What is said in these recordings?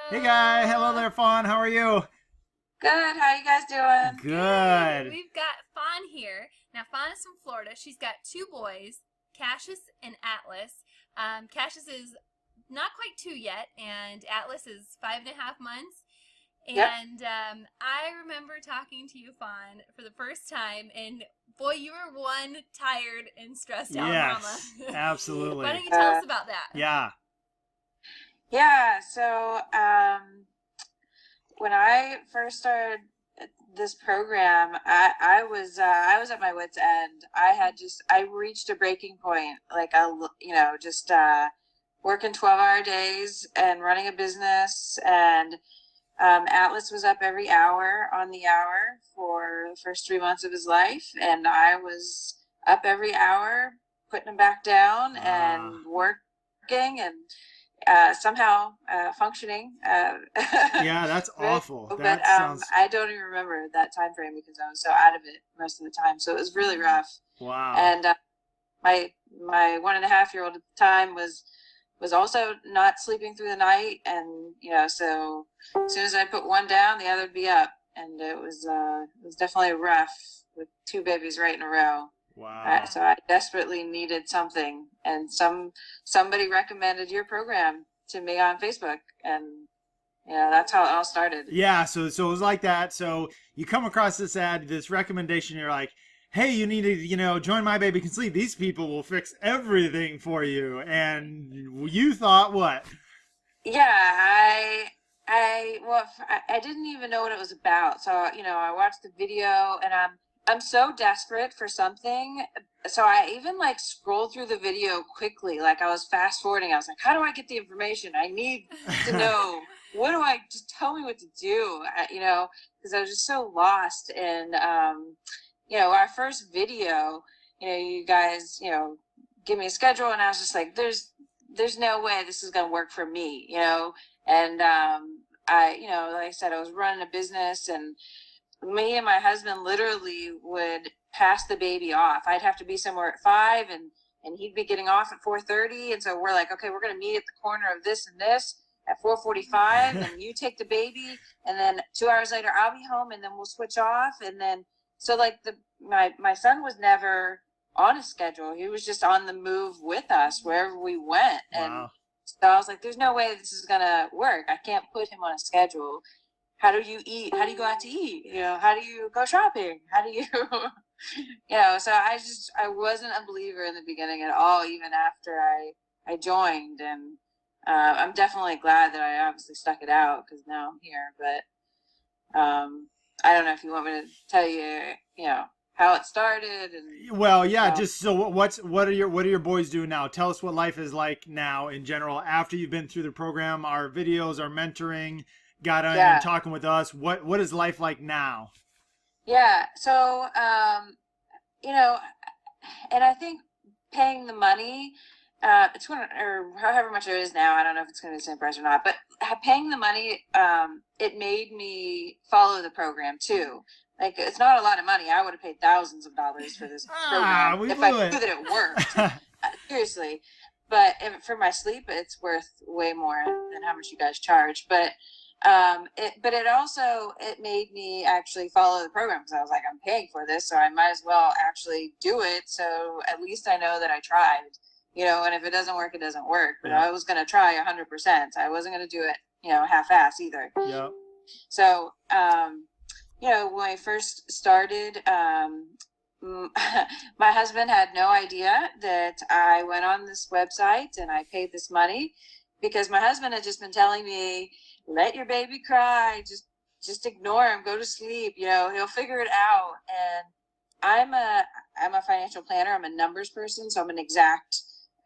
Hey guy, hello there, Fawn. How are you? Good. How you guys doing? Good. We've got Fawn here. Now, Fawn is from Florida. She's got two boys, Cassius and Atlas. Cassius is not quite two yet, and Atlas is 5.5 months. Yep. And I remember talking to you, Fawn, for the first time, and boy, you were one tired and stressed out mama. Yes, absolutely. Why don't you tell us about that? Yeah. Yeah. So, when I first started this program, I was at my wit's end. I reached a breaking point. Like just working 12-hour days and running a business, and Atlas was up every hour on the hour for the first 3 months of his life, and I was up every hour putting him back down and working and somehow functioning. Yeah, that's awful. But That sounds I don't even remember that time frame because I was so out of it most of the time. So it was really rough. wow. And my 1.5-year-old at the time was also not sleeping through the night, and so as soon as I put one down, the other would be up, and it was definitely rough with two babies right in a row. Wow. So I desperately needed something, and somebody recommended your program to me on Facebook, and that's how it all started. Yeah, so it was like that. So you come across this ad, this recommendation, you're like, hey, you need to, join My Baby Can Sleep. These people will fix everything for you. And you thought what? Yeah, I didn't even know what it was about. So, I watched the video, and I'm so desperate for something. So I even scrolled through the video quickly. Like I was fast forwarding. I was like, how do I get the information? I need to know. What do I just tell me what to do? Because I was just so lost. And, our first video, you guys, give me a schedule, and I was just like, there's no way this is going to work for me, and, like I said, I was running a business, and me and my husband literally would pass the baby off. I'd have to be somewhere at 5, and he'd be getting off at 4:30. And so we're like, okay, we're going to meet at the corner of this and this at 4:45, and you take the baby, and then 2 hours later I'll be home, and then we'll switch off. And then, so my son was never on a schedule. He was just on the move with us wherever we went. And Wow. so I was like, there's no way this is going to work. I can't put him on a schedule. How do you eat? How do you go out to eat? How do you go shopping? How do you, so I wasn't a believer in the beginning at all, even after I joined. And I'm definitely glad that I obviously stuck it out, because now I'm here. But I don't know if you want me to tell you, how it started. And Well, yeah, just so what are your boys doing now? Tell us what life is like now in general after you've been through the program, our videos, our mentoring, got on and talking with us. What is life like now? Yeah. So, and I think paying the money, it's or however much it is now. I don't know if it's going to be the same price or not, but paying the money, it made me follow the program too. Like, it's not a lot of money. I would have paid thousands of dollars for this program if I knew that it worked. Seriously. But for my sleep, it's worth way more than how much you guys charge. But it made me actually follow the program, because I was like, I'm paying for this, so I might as well actually do it. So at least I know that I tried, and if it doesn't work, it doesn't work. But I was going to try 100%. I wasn't going to do it, half-ass either. Yeah. So, when I first started, my husband had no idea that I went on this website and I paid this money, because my husband had just been telling me, let your baby cry, just ignore him, go to sleep, he'll figure it out. And I'm a financial planner. I'm a numbers person. So I'm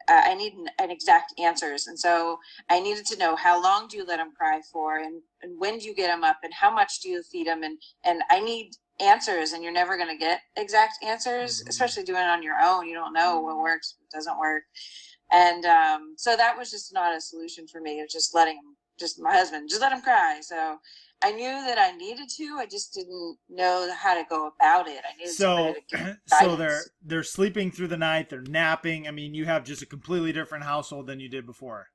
I need an exact answers. And so I needed to know, how long do you let him cry for? And when do you get him up? And how much do you feed him? And I need answers, and you're never going to get exact answers, especially doing it on your own. You don't know what works, what doesn't work. And so that was just not a solution for me. It was just my husband, just let him cry. So I knew that I needed to. I just didn't know how to go about it. I needed somebody to give guidance. They're sleeping through the night. They're napping. I mean, you have just a completely different household than you did before.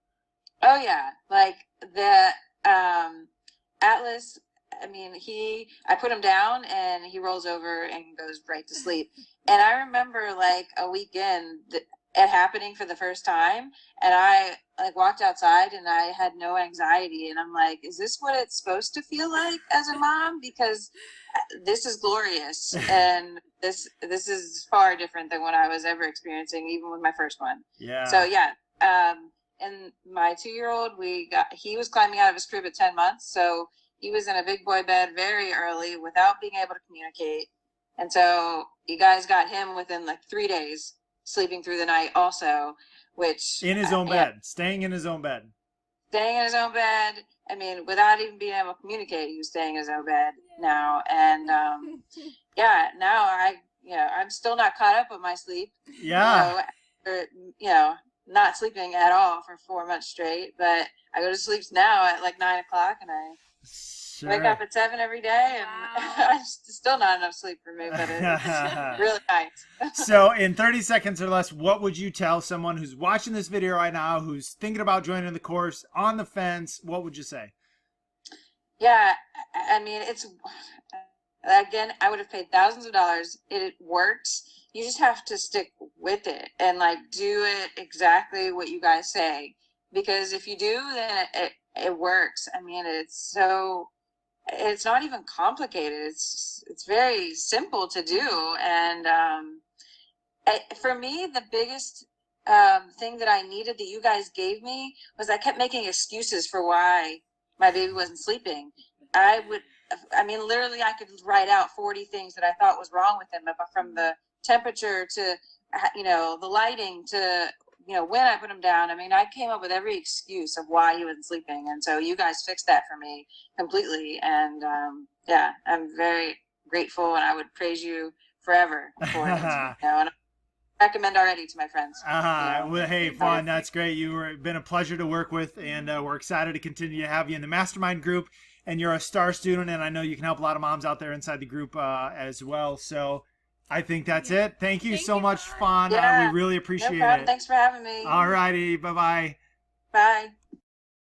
Oh yeah, like the Atlas, I mean, I put him down and he rolls over and goes right to sleep. And I remember like a weekend it happening for the first time, and I like walked outside and I had no anxiety, and I'm like, is this what it's supposed to feel like as a mom? Because this is glorious, and this is far different than what I was ever experiencing, even with my first one. Yeah. So yeah, and my 2-year-old, he was climbing out of his crib at 10 months, so he was in a big boy bed very early without being able to communicate. And so you guys got him within like 3 days, sleeping through the night also, which... In his own bed. Staying in his own bed. Staying in his own bed. I mean, without even being able to communicate, he was staying in his own bed now. And yeah, now I'm still not caught up with my sleep. Yeah. Not sleeping at all for 4 months straight. But I go to sleep now at like 9 o'clock, and I wake up at 7 every day, and wow. Still not enough sleep for me, but it's really nice. So in 30 seconds or less, what would you tell someone who's watching this video right now, who's thinking about joining the course, on the fence? What would you say? Yeah, I mean, again, I would have paid thousands of dollars. It works. You just have to stick with it and like do it exactly what you guys say. Because if you do, then it works. I mean, it's not even complicated. It's very simple to do. And for me, the biggest thing that I needed that you guys gave me was I kept making excuses for why my baby wasn't sleeping. Literally I could write out 40 things that I thought was wrong with him, from the temperature to, the lighting to, when I put him down. I mean, I came up with every excuse of why he wasn't sleeping. And so you guys fixed that for me completely. And yeah, I'm very grateful, and I would praise you forever for it. And I recommend already to my friends. Well, hey, Fawn, that's great. You've been a pleasure to work with, and we're excited to continue to have you in the mastermind group. And you're a star student, and I know you can help a lot of moms out there inside the group as well. So I think that's it. Thank you so much, Fawn. Yeah, we really appreciate no problem. it. Thanks for having me. All righty. Bye-bye. Bye.